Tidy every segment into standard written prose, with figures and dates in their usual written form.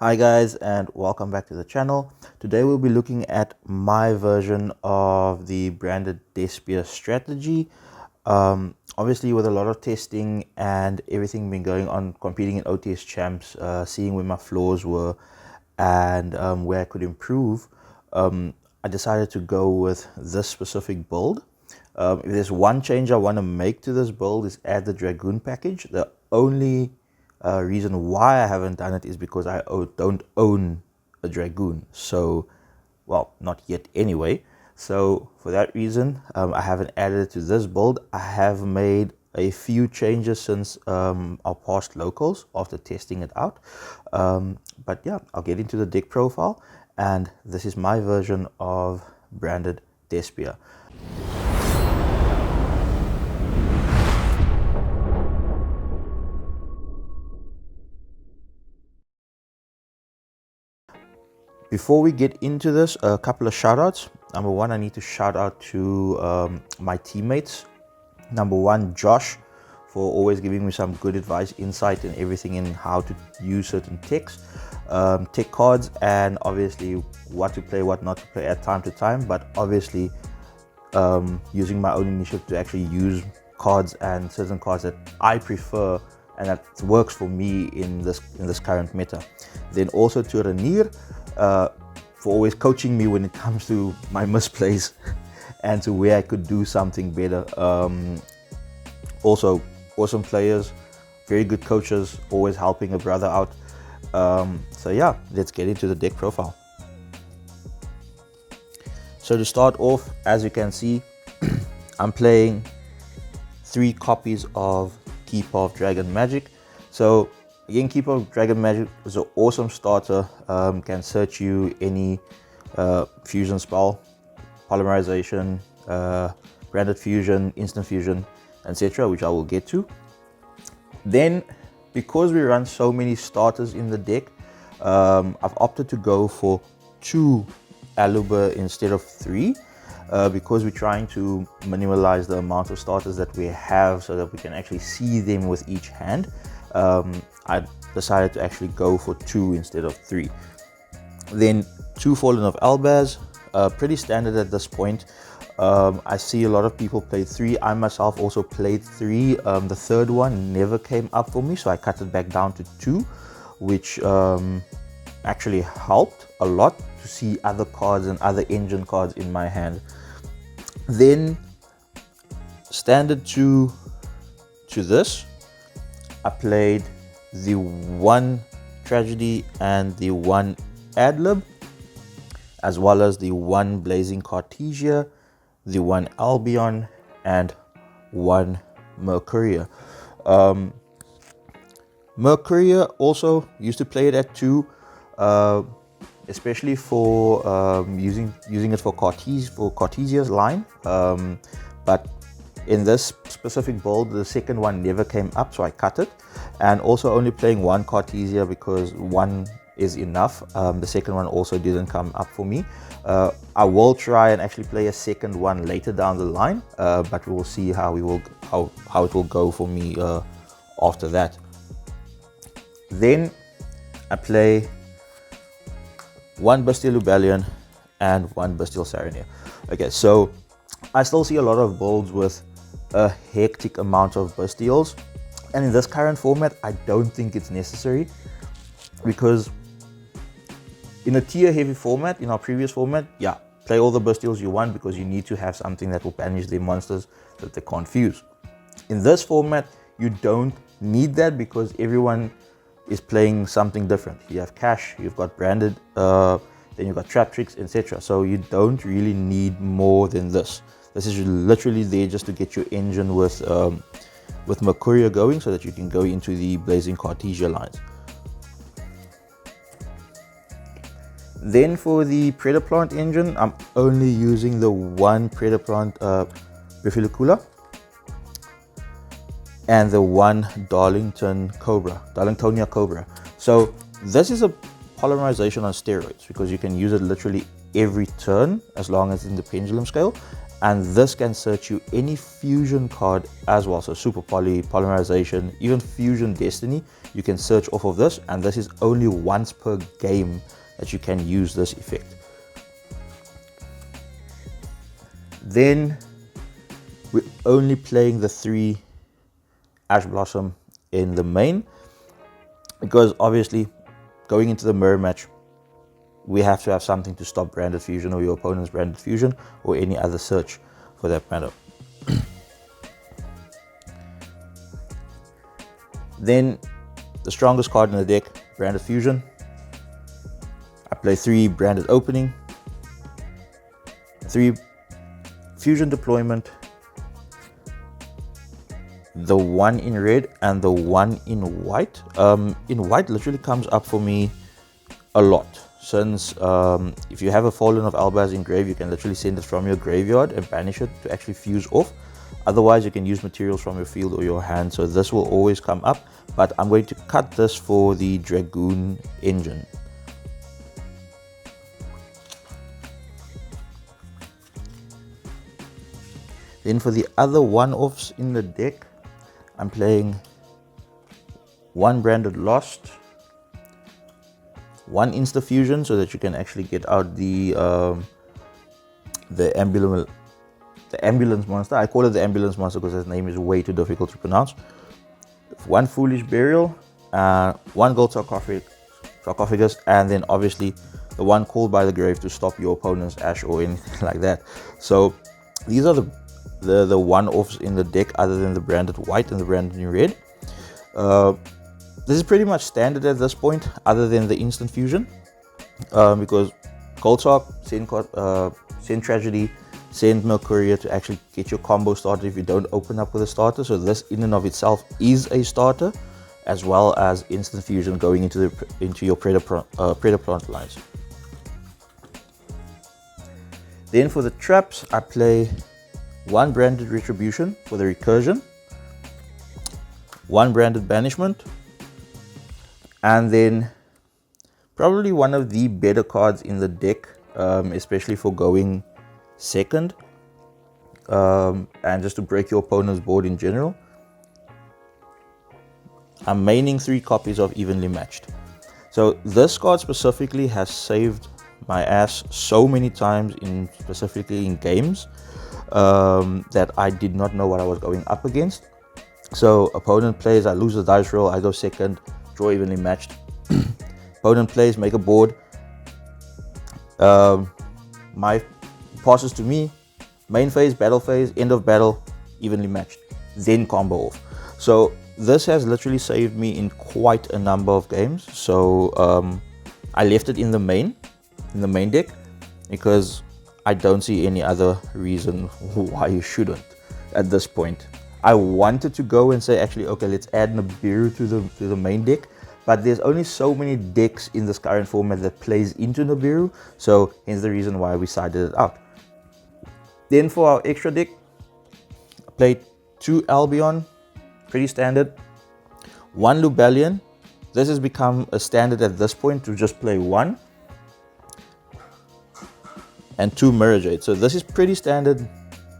Hi guys, and welcome back to the channel. Today we'll be looking at my version of the Branded Despia Strategy. Obviously with a lot of testing and everything been going on, competing in OTS champs, seeing where my flaws were and where I could improve, I decided to go with this specific build. If there's one change I want to make to this build is add the Dragoon package. The only reason why I haven't done it is because I don't own a Dragoon. So, well, not yet anyway. So for that reason, I haven't added it to this build. I have made a few changes since our past locals after testing it out. But yeah, I'll get into the deck profile, and this is my version of Branded Despia. Before we get into this, a couple of shout outs. Number one, I need to shout out to my teammates. Number one, Josh, for always giving me some good advice, insight, and everything in how to use certain techs, tech cards, and obviously what to play, what not to play at time to time. But obviously, using my own initiative to actually use cards and certain cards that I prefer and that works for me in this current meta. Then also to Ranir, for always coaching me when it comes to my misplays and to where I could do something better. Also, awesome players, very good coaches, always helping a brother out. So yeah, let's get into the deck profile. So to start off, as you can see, I'm playing 3 copies of Keeper of Dragon Magic. So again, Keeper of Dragon Magic is an awesome starter. Can search you any fusion spell, polymerization, branded fusion, instant fusion, etc., which I will get to. Then, because we run so many starters in the deck, I've opted to go for 2 Aluber instead of 3. Because we're trying to minimalize the amount of starters that we have so that we can actually see them with each hand. I decided to actually go for 2 instead of 3. Then 2 Fallen of Albaz, pretty standard at this point. I see a lot of people play 3. I myself also played 3. The third one never came up for me, so I cut it back down to 2, which actually helped a lot to see other cards and other engine cards in my hand. Then standard to this, I played the 1 Tragedy and the 1 Adlib, as well as the 1 Blazing Cartesia, the 1 Albion, and 1 Mercuria. Mercuria also used to play it at 2, especially for using it for Cartesia's line. But in this specific build, the second one never came up, so I cut it. And also only playing 1 Cartesia because 1 is enough. The second one also didn't come up for me. I will try and actually play a second one later down the line, but we will see how it will go for me after that. Then I play 1 Bastille Lubellion and 1 Bastille Saronir. Okay, so I still see a lot of builds with a hectic amount of Bastilles, and in this current format I don't think it's necessary, because in a tier heavy format, in our previous format, yeah, play all the Bastilles you want because you need to have something that will banish their monsters so that they can't fuse. In this format you don't need that because everyone is playing something different. You have Cash, you've got Branded, then you've got Trap Tricks, etc. So you don't really need more than this. This is literally there just to get your engine with Mercuria going so that you can go into the Blazing Cartesia lines. Then for the Predaplant engine, I'm only using the 1 Predaplant Bifilocula and the 1 Darlingtonia Cobra. So this is a polymerization on steroids because you can use it literally every turn as long as it's in the pendulum scale, and this can search you any fusion card as well. So Super Poly, Polymerization, even Fusion Destiny, you can search off of this, and this is only once per game that you can use this effect. Then we're only playing the 3 Ash Blossom in the main, because obviously going into the mirror match, we have to have something to stop Branded Fusion or your opponent's Branded Fusion or any other search for that matter. Then the strongest card in the deck, Branded Fusion. I play 3 Branded Opening, 3 Fusion Deployment, the 1 in red and the 1 in white. In white literally comes up for me a lot, since if you have a Fallen of Albaz in grave, you can literally send it from your graveyard and banish it to actually fuse off. Otherwise, you can use materials from your field or your hand, so this will always come up. But I'm going to cut this for the Dragoon engine. Then for the other one-offs in the deck, I'm playing 1 Branded Lost, 1 Insta Fusion, so that you can actually get out the ambulance monster. I call it the ambulance monster because his name is way too difficult to pronounce. 1 Foolish Burial, 1 Gold Sarcophagus, and then obviously the 1 Called by the Grave to stop your opponent's Ash or anything like that. So these are the one-offs in the deck, other than the Branded White and the Branded in Red. This is pretty much standard at this point, other than the Instant Fusion, because Gold Sarc, send Tragedy, send Mercuria to actually get your combo started if you don't open up with a starter. So this in and of itself is a starter, as well as Instant Fusion going into your Predator Plant lines. Then for the traps, I play 1 Branded Retribution for the Recursion, 1 Branded Banishment, and then probably one of the better cards in the deck, especially for going second, and just to break your opponent's board in general. I'm maining 3 copies of Evenly Matched. So this card specifically has saved my ass so many times, specifically in games, that I did not know what I was going up against. So opponent plays, I lose the dice roll, I go second, draw Evenly Matched. Opponent plays, make a board. My passes to me, main phase, battle phase, end of battle, Evenly Matched, then combo off. So this has literally saved me in quite a number of games. So I left it in the main deck, because I don't see any other reason why you shouldn't at this point. I wanted to go and say, actually, okay, let's add Nibiru to the main deck, but there's only so many decks in this current format that plays into Nibiru, so hence the reason why we sided it out. Then for our extra deck, I played 2 Albion, pretty standard, 1 Lubellion. This has become a standard at this point to just play 1, and 2 Mirror Jade. So this is pretty standard,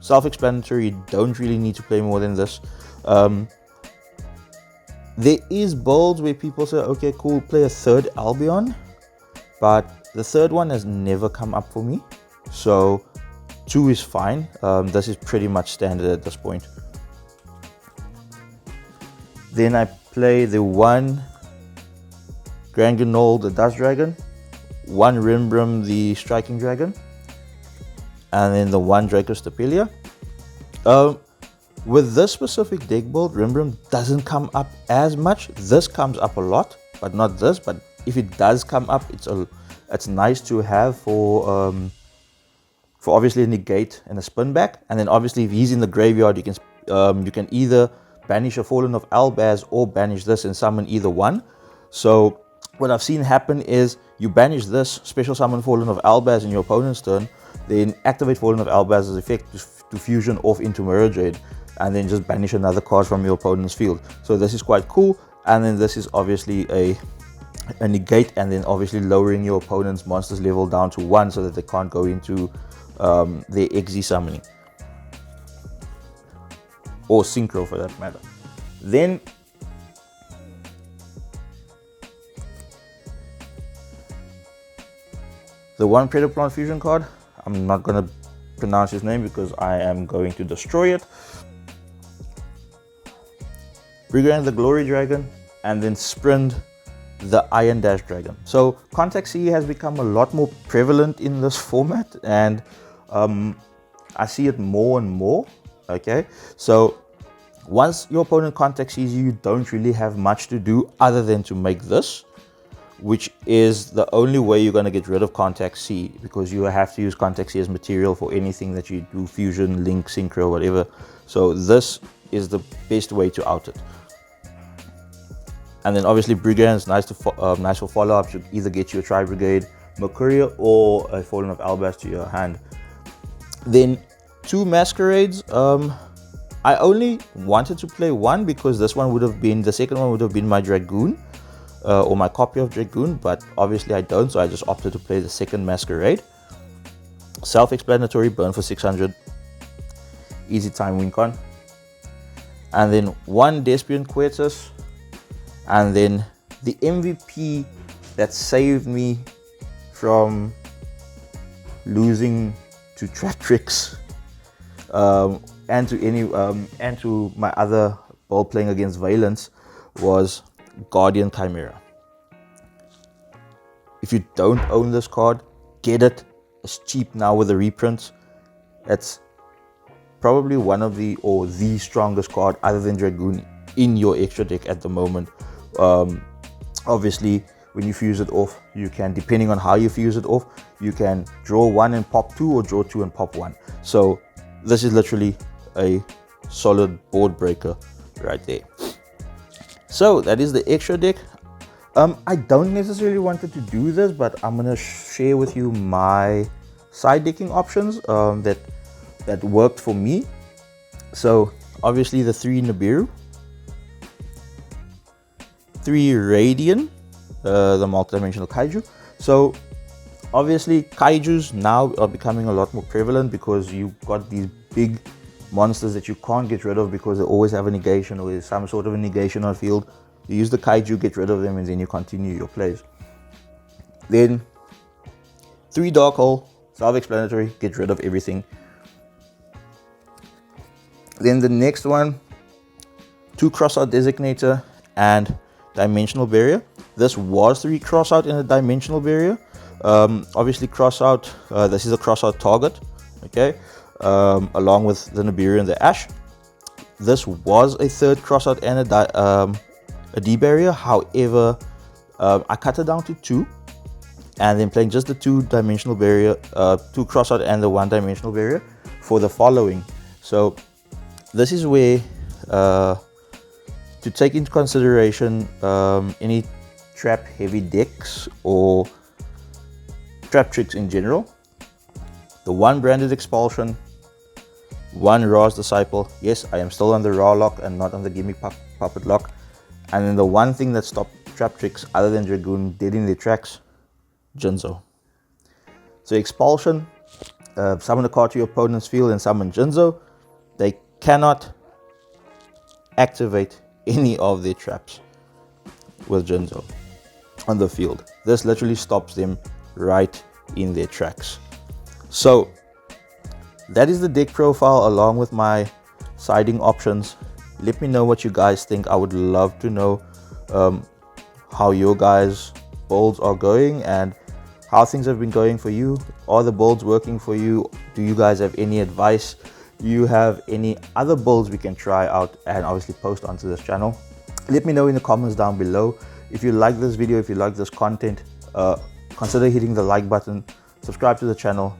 self-explanatory, you don't really need to play more than this. There is builds where people say, okay, cool, play a 3rd Albion, but the 3rd one has never come up for me, so 2 is fine. This is pretty much standard at this point. Then I play the 1 Grand Gnol, the Dust Dragon, 1 Rimbrum, the Striking Dragon, and then the 1 Draco Stapelia. With this specific deck build, Rimbrum doesn't come up as much. This comes up a lot, but not this. But if it does come up, it's nice to have for obviously a negate and a spin back. And then obviously if he's in the graveyard, you can either banish a Fallen of Albaz or banish this and summon either one. So what I've seen happen is you banish this, special summon Fallen of Albaz in your opponent's turn, then activate Fallen of Albaz's effect to fusion off into Mirror Jade, and then just banish another card from your opponent's field. So this is quite cool. And then this is obviously a negate, and then obviously lowering your opponent's monster's level down to 1 so that they can't go into their XZ summoning. or synchro for that matter. Then the one Predator Plant Fusion card, I'm not going to pronounce his name because I am going to destroy it. Brigand the Glory Dragon, and then Sprint the Iron Dash Dragon. So Contact C has become a lot more prevalent in this format, and I see it more and more. Okay, so once your opponent Contact sees you, you don't really have much to do other than to make this, which is the only way you're going to get rid of Contact C, because you have to use Contact C as material for anything that you do, fusion, link, synchro, whatever. So this is the best way to out it. And then obviously Brigand is nice for follow-up. Should either get you a Tri-Brigade Mercuria or a Fallen of Albas to your hand. Then 2 Masquerades. I only wanted to play one because this one would have been, the second one would have been my Dragoon, or my copy of Dragoon, but obviously I don't, so I just opted to play the second Masquerade. Self-explanatory, burn for 600, easy time win con. And then 1 Despian Quietus, and then the MVP that saved me from losing to Trap Tricks and to my other ball playing against Valence was Guardian Chimera. If you don't own this card, get it. It's cheap now with the reprints. It's probably one of the strongest card other than Dragoon in your extra deck at the moment. Obviously when you fuse it off, you can, depending on how you fuse it off, you can draw 1 and pop 2 or draw 2 and pop 1. So this is literally a solid board breaker right there. So that is the extra deck. I don't necessarily wanted to do this, but I'm gonna share with you my side decking options that worked for me. So obviously the 3 Nibiru, 3 Radian, the multi-dimensional kaiju. So obviously kaijus now are becoming a lot more prevalent because you've got these big monsters that you can't get rid of because they always have a negation, or there's some sort of a negation on field. You use the kaiju, get rid of them, and then you continue your plays. Then 3 Dark Hole, self-explanatory, get rid of everything. Then the next one, 2 Crossout Designator and Dimensional Barrier. This was 3 Crossout in a Dimensional Barrier. Obviously Crossout, this is a Crossout target, okay, along with the Nibiru and the Ash. This was a 3rd Crossout and a D barrier. However, I cut it down to 2, and then playing just the 2 dimensional barrier, 2 Crossout and the 1 dimensional barrier for the following. So this is where to take into consideration any trap heavy decks or trap tricks in general. The 1 Branded Expulsion, 1 Ra's Disciple. Yes, I am still on the Ra lock and not on the Gimme Puppet lock. And then the one thing that stopped trap tricks other than Dragoon dead in their tracks, Jinzo. So Expulsion, summon a card to your opponent's field and summon Jinzo. They cannot activate any of their traps with Jinzo on the field. This literally stops them right in their tracks. So that is the deck profile along with my siding options. Let me know what you guys think. I would love to know how your guys' builds are going and how things have been going for you. Are the builds working for you? Do you guys have any advice? Do you have any other builds we can try out and obviously post onto this channel? Let me know in the comments down below. If you like this video, if you like this content, consider hitting the like button, subscribe to the channel,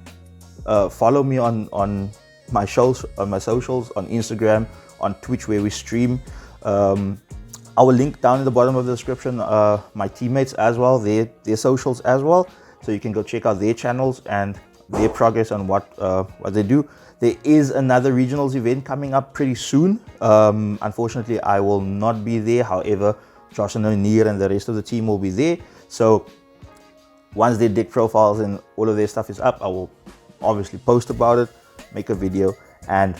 follow me on my shows, on my socials, on Instagram, on Twitch where we stream. I will link down in the bottom of the description my teammates as well, their socials as well, so you can go check out their channels and their progress on what they do. There is another regionals event coming up pretty soon. Unfortunately, I will not be there. However, Josh and O'Neill and the rest of the team will be there. So once their deck profiles and all of their stuff is up, I will obviously post about it, make a video, and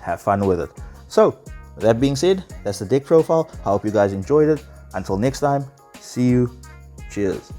have fun with it. So with that being said, that's the deck profile. I hope you guys enjoyed it. Until next time, see you. Cheers.